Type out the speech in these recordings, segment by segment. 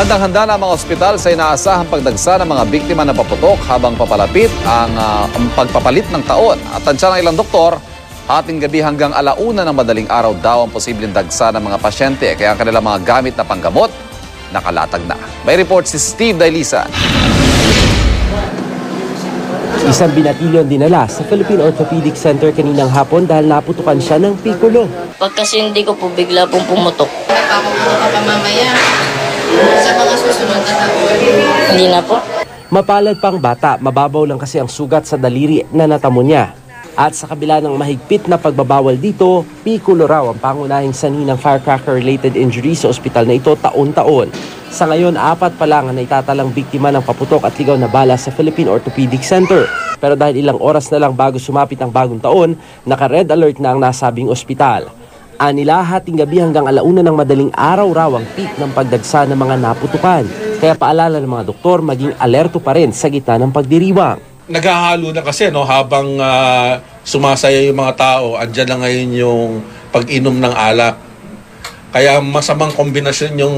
Handang-handa na ang mga ospital sa inaasahang pagdagsa ng mga biktima ng paputok habang papalapit ang pagpapalit ng taon. At tansya ng ilang doktor, ating gabi hanggang 1:00 ng madaling araw daw ang posibleng dagsa ng mga pasyente. Kaya ang kanilang mga gamit na panggamot, nakalatag na. May report si Steve Dailisa. Isang binatilyon dinala sa Philippine Orthopedic Center kaninang hapon dahil naputukan siya ng pikulo. Pag kasi hindi ko po bigla pong pumutok. Napapaputok ka pa mamaya. Sa mga susunod na taon. Hindi na po. Mapalad pang bata, mababaw lang kasi ang sugat sa daliri na natamo niya. At sa kabila ng mahigpit na pagbabawal dito, pikulo raw ang pangunahing sanhi ng firecracker-related injury sa ospital na ito taon-taon. Sa ngayon, 4 pa lang ang naitatalang biktima ng paputok at ligaw na bala sa Philippine Orthopedic Center. Pero dahil ilang oras na lang bago sumapit ang bagong taon, naka-red alert na ang nasabing ospital. Anila, hating gabi hanggang 1:00 ng madaling araw raw ang peak ng pagdagsa ng mga naputukan. Kaya paalala ng mga doktor maging alerto pa rin sa gitna ng pagdiriwang. Naghahalo na kasi habang sumasaya yung mga tao, andyan na ngayon yung pag-inom ng alak. Kaya masamang kombinasyon yung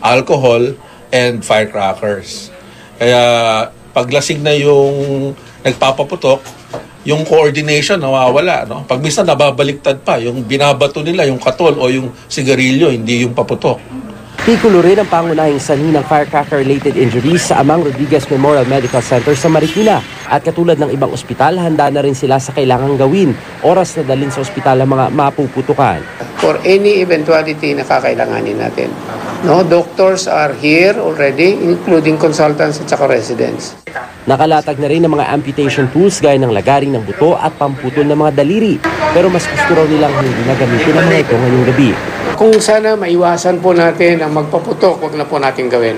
alcohol and firecrackers. Kaya paglasing na yung nagpapaputok, yung coordination nawawala. No? Pag minsan nababaliktad pa, yung binabato nila, yung katol o yung sigarilyo, hindi yung paputok. Pikulo rin ang pangunahing sanhi ng firecracker-related injuries sa Amang Rodriguez Memorial Medical Center sa Marikina. At katulad ng ibang ospital, handa na rin sila sa kailangang gawin. Oras na dalhin sa ospital ang mga mapuputukan. For any eventuality na kakailanganin natin. No, doctors are here already, including consultants at saka residents. Nakalatag na rin ang mga amputation tools gaya ng lagaring ng buto at pamputol ng mga daliri. Pero mas gusto raw nilang hindi na gamitin ang mga ito ngayong gabi. Kung sana maiwasan po natin ang magpaputok, wag na po natin gawin.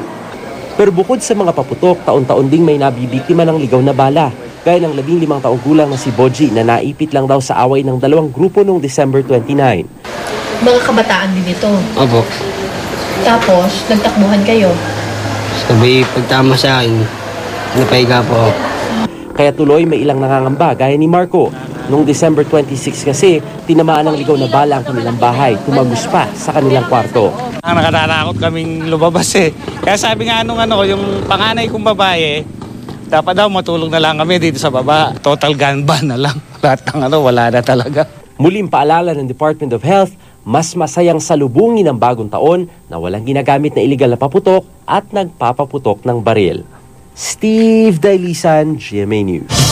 Pero bukod sa mga paputok, taon-taon ding may nabibiktima ng ligaw na bala. Gaya ng 15 taong gulang na si Boji na naipit lang daw sa away ng 2 grupo noong December 29. Mga kabataan din ito. Opo. Tapos, nagtakbuhan kayo. Sabi pagtama sa akin, napahiga po ako. Kaya tuloy may ilang nangangamba gaya ni Marco. Noong December 26 kasi, tinamaan ng ligaw na bala ang kanilang bahay, tumagos pa sa kanilang kwarto. Nakatatakot kaming lumabas eh. Kaya sabi nga yung panganay kong babae, dapat daw matulog na lang kami dito sa baba. Total gun ban na lang. Lahat ng wala na talaga. Muling paalala ng Department of Health, mas masayang salubungin ang bagong taon na walang ginagamit na iligal na paputok at nagpapaputok ng baril. Steve Dailisan, GMA News.